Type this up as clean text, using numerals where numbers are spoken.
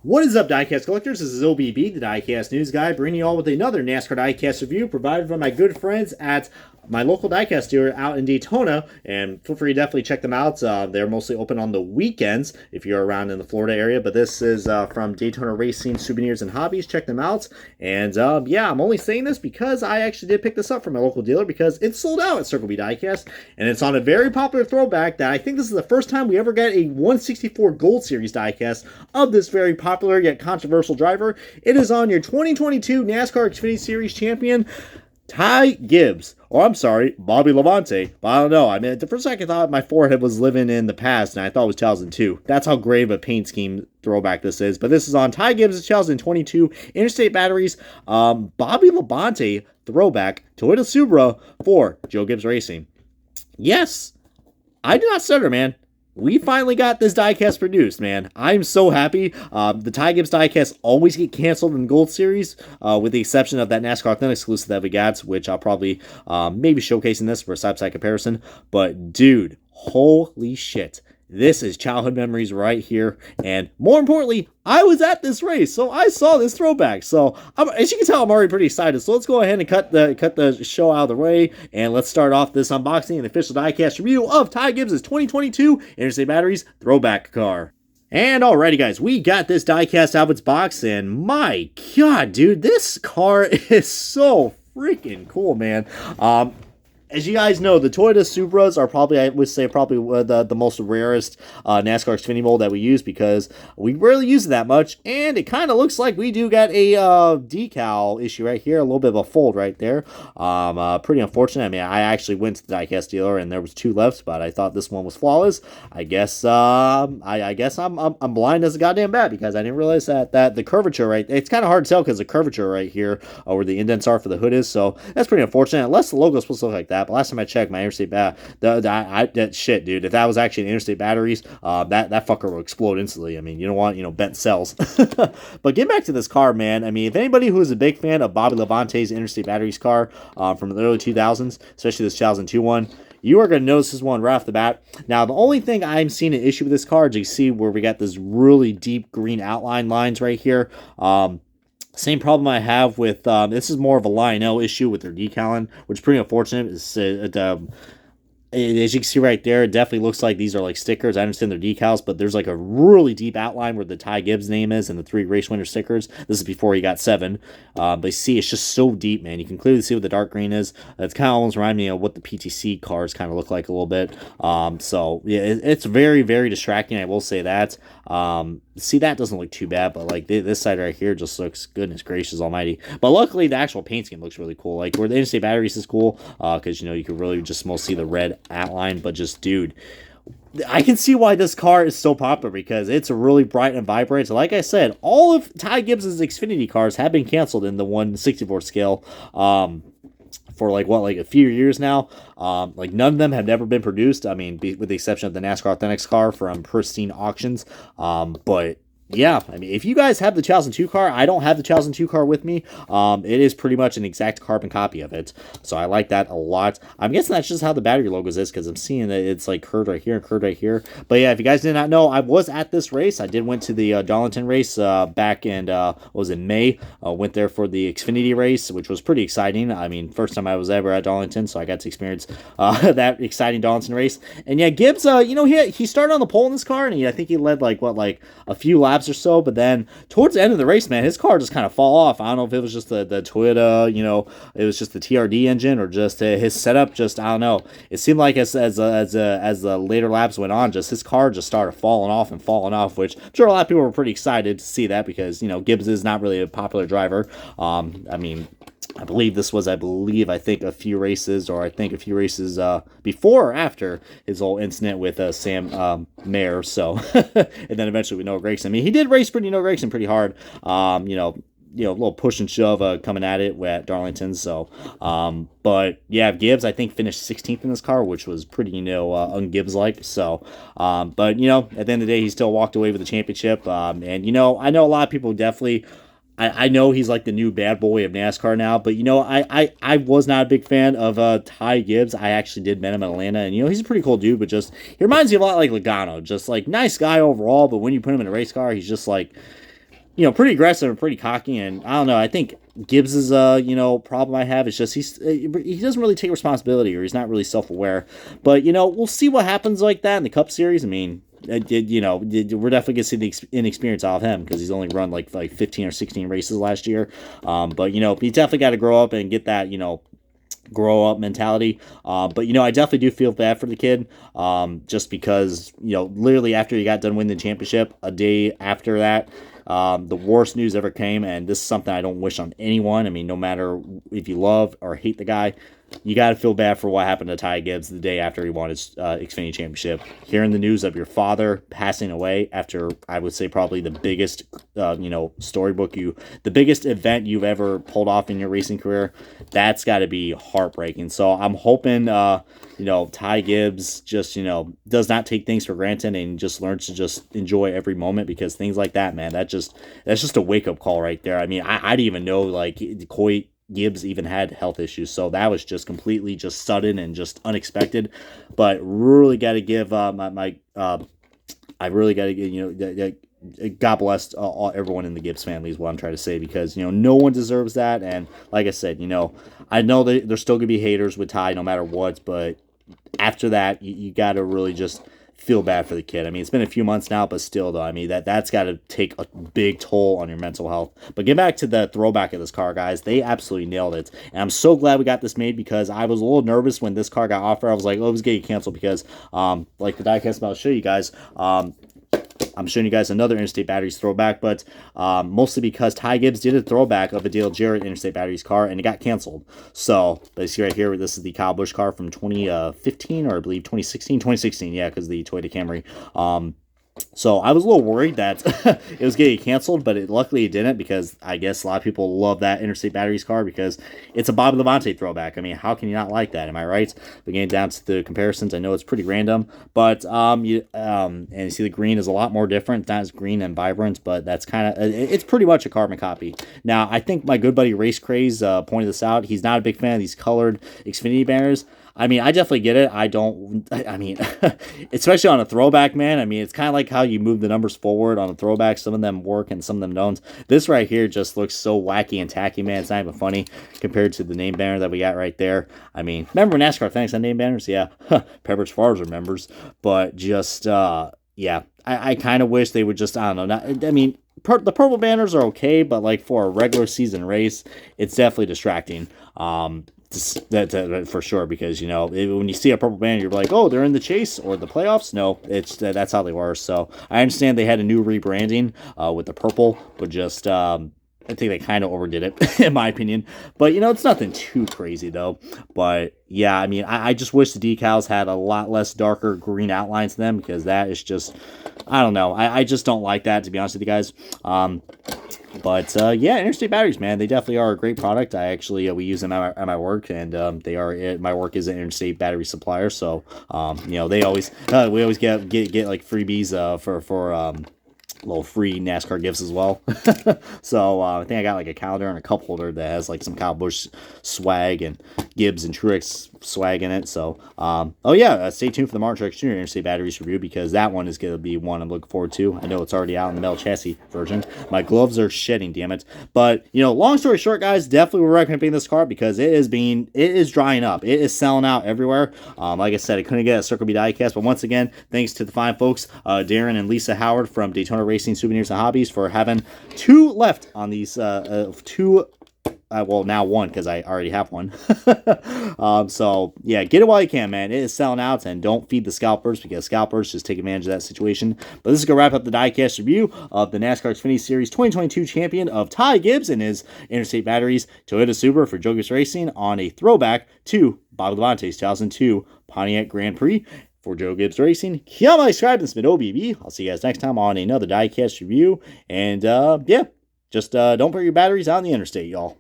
What is up, Diecast collectors? This is OBB, the Diecast news guy, bringing you all with another NASCAR Diecast review provided by my good friends at my local diecast dealer out in Daytona, and feel free to definitely check them out. They're mostly open on the weekends if you're around in the Florida area, but this is from Daytona Racing Souvenirs and Hobbies. Check them out. And yeah, I'm only saying this because I actually did pick this up from my local dealer because it's sold out at Circle B Diecast, and it's on a very popular throwback that I think this is the first time we ever get a 164 Gold Series diecast of this very popular yet controversial driver. It is on your 2022 NASCAR Xfinity Series champion, Ty Gibbs. Or I'm sorry, Bobby Labonte. But I don't know. I mean, for a second I thought my forehead was living in the past, and I thought it was 2002. That's how great of a paint scheme throwback this is. But this is on Ty Gibbs' 2022 Interstate Batteries Bobby Labonte throwback Toyota Supra for Joe Gibbs Racing. Yes, I do not stutter, man. We finally got this diecast produced, man. I'm so happy. The Ty Gibbs diecasts always get canceled in the Gold Series, with the exception of that NASCAR Authentic exclusive that we got, which I'll probably maybe showcase in this for a side-by-side comparison. But, dude, holy shit. This is childhood memories right here, and more importantly, I was at this race, so I saw this throwback. So, as you can tell, I'm already pretty excited. So let's go ahead and cut the show out of the way, and let's start off this unboxing and official diecast review of Ty Gibbs' 2022 Interstate Batteries throwback car. And alrighty, guys, we got this diecast out of its box, and my god, dude, this car is so freaking cool, man. As you guys know, the Toyota Supras are probably, I would say, probably the most rarest NASCAR Xfinity mold that we use because we rarely use it that much, and it kind of looks like we do got a decal issue right here, a little bit of a fold right there. Pretty unfortunate. I mean, I actually went to the diecast dealer and there was two left, but I thought this one was flawless. I guess I guess I'm blind as a goddamn bat because I didn't realize that the curvature right, it's kind of hard to tell because the curvature right here where the indents are for the hood is, so that's pretty unfortunate. Unless the logo is supposed to look like that. But last time I checked, my Interstate that shit, dude. If that was actually an Interstate Batteries, that fucker will explode instantly. I mean, you don't want, bent cells. But getting back to this car, man. I mean, if anybody who is a big fan of Bobby Labonte's Interstate Batteries car from the early 2000s, especially this 2002 one, you are going to notice this one right off the bat. Now, the only thing I'm seeing an issue with this car is you see where we got this really deep green outline lines right here. Same problem I have with, this is more of a Lionel issue with their decaling, which is pretty unfortunate. As you can see right there, it definitely looks like these are like stickers. I understand they're decals, but there's like a really deep outline where the Ty Gibbs name is and the 3 race winner stickers. This is before he got 7. But you see, it's just so deep, man. You can clearly see what the dark green is. It's kind of almost reminding me of what the PTC cars kind of look like a little bit. So, yeah, it's very, very distracting. I will say that. See, that doesn't look too bad, but like this side right here just looks, goodness gracious almighty. But luckily, the actual paint scheme looks really cool. Like where the Interstate Batteries is cool, because you can really just mostly see the red outline. But just, dude, I can see why this car is so popular because it's really bright and vibrant. So like I said, all of Ty Gibbs' Xfinity cars have been canceled in the 1/64 scale. For like a few years now. Like none of them have never been produced. I mean, with the exception of the NASCAR Authentics car from Pristine Auctions. But yeah, I mean, if you guys have the 2002 car, I don't have the 2002 car with me. It is pretty much an exact carbon copy of it, so I like that a lot. I'm guessing that's just how the battery logos is because I'm seeing that it's like curved right here and curved right here. But yeah, if you guys did not know, I was at this race. I did went to the Darlington race back in what was in May. Went there for the Xfinity race, which was pretty exciting. I mean, first time I was ever at Darlington, so I got to experience that exciting Darlington race. And yeah, Gibbs, he started on the pole in this car, and I think he led like a few laps or so, but then towards the end of the race, man, his car just kind of fall off. I don't know if it was just the Toyota, it was just the TRD engine or just his setup. Just, I don't know. It seemed like as the later laps went on, just his car just started falling off, which I'm sure a lot of people were pretty excited to see that because Gibbs is not really a popular driver. I mean, I believe this was, I think a few races before or after his whole incident with Sam Mayer. So, and then eventually with Noah Gragson. I mean, he did race Noah Gragson pretty hard. A little push and shove coming at it at Darlington. So, but yeah, Gibbs, I think, finished 16th in this car, which was pretty, un-Gibbs-like. So, but, at the end of the day, he still walked away with the championship. And, I know a lot of people definitely... I know he's like the new bad boy of NASCAR now, but I was not a big fan of Ty Gibbs. I actually did met him in Atlanta, and he's a pretty cool dude, but just he reminds me a lot like Logano, just like nice guy overall, but when you put him in a race car, he's just like pretty aggressive and pretty cocky. And I don't know. I think Gibbs's problem I have is just he doesn't really take responsibility, or he's not really self-aware. But we'll see what happens like that in the Cup Series. I mean, we're definitely gonna see the inexperience out of him because he's only run like 15 or 16 races last year. But he definitely got to grow up and get that grow up mentality. But I definitely do feel bad for the kid, just because literally after he got done winning the championship, a day after that, the worst news ever came, and this is something I don't wish on anyone. I mean, no matter if you love or hate the guy, you got to feel bad for what happened to Ty Gibbs the day after he won his Xfinity championship. Hearing the news of your father passing away after, I would say, probably the biggest, the biggest event you've ever pulled off in your racing career, that's got to be heartbreaking. So I'm hoping, Ty Gibbs just, does not take things for granted and just learns to just enjoy every moment, because things like that, man, that's just a wake up call right there. I mean, I didn't even know Gibbs even had health issues, so that was just completely just sudden and just unexpected. But really got to give I really got to give God bless everyone in the Gibbs family is what I'm trying to say, because no one deserves that. And like I said, I know that there's still gonna be haters with Ty no matter what, but after that, you got to really just feel bad for the kid. I mean, it's been a few months now, but still, though, I mean, that's got to take a big toll on your mental health. But get back to the throwback of this car, guys. They absolutely nailed it. And I'm so glad we got this made, because I was a little nervous when this car got offered. I was like, oh, it was going to get canceled, because like the diecast I'm about to show you guys, I'm showing you guys another Interstate Batteries throwback, but mostly because Ty Gibbs did a throwback of a Dale Jarrett Interstate Batteries car, and it got canceled. So, but you see right here, this is the Kyle Busch car from 2015, or I believe 2016, yeah, because the Toyota Camry. So I was a little worried that it was getting canceled, but luckily it didn't, because I guess a lot of people love that Interstate Batteries car because it's a Bobby Labonte throwback. I mean, how can you not like that? Am I right? But getting down to the comparisons, I know it's pretty random, but and you see the green is a lot more different. It's not as green and vibrant, but that's kind of, it's pretty much a carbon copy. Now, I think my good buddy Race Craze pointed this out. He's not a big fan of these colored Xfinity banners. I mean, I definitely get it. I mean, especially on a throwback, man. I mean, it's kind of like how you move the numbers forward on a throwback. Some of them work and some of them don't. This right here just looks so wacky and tacky, man. It's not even funny compared to the name banner that we got right there. I mean, remember NASCAR thanks on name banners? Yeah, Pepperidge Farms remembers. But just, yeah, I kind of wish they would just, I don't know. I mean, the purple banners are okay, but like for a regular season race, it's definitely distracting. That for sure, because when you see a purple banner, you're like, oh, they're in the chase or the playoffs. No, that's how they were. So I understand they had a new rebranding with the purple, but just I think they kind of overdid it in my opinion. But it's nothing too crazy though. But yeah, I mean, I just wish the decals had a lot less darker green outlines to them, because that is just, I don't know. I just don't like that, to be honest with you guys. But yeah, Interstate Batteries, man, they definitely are a great product. I actually we use them at my work, and they are my work is an Interstate Battery supplier. So they always we always get like freebies for little free NASCAR gifts as well. So I think I got like a calendar and a cup holder that has like some Kyle Busch swag and Gibbs and Truex swag in it. So oh yeah, stay tuned for the Martin Truex Jr. Interstate Batteries review, because that one is going to be one I'm looking forward to. I know it's already out in the metal chassis version. My gloves are shedding, damn it. But long story short, guys, definitely we're recommending this car because it is drying up. It is selling out everywhere. Like I said, I couldn't get a Circle B diecast, but once again, thanks to the fine folks Darren and Lisa Howard from Daytona Racing Souvenirs and Hobbies for having two left on these well, now one, because I already have one. So yeah, get it while you can, man. It is selling out, and don't feed the scalpers, because scalpers just take advantage of that situation. But this is gonna wrap up the diecast review of the NASCAR Xfinity Series 2022 champion of Ty Gibbs and his Interstate Batteries Toyota Supra for Joe Gibbs Racing on a throwback to Bobby Labonte's 2002 Pontiac Grand Prix. For Joe Gibbs Racing, here my subscribe, this has been OBB. I'll see you guys next time on another diecast review. And yeah, just don't put your batteries out on the interstate, y'all.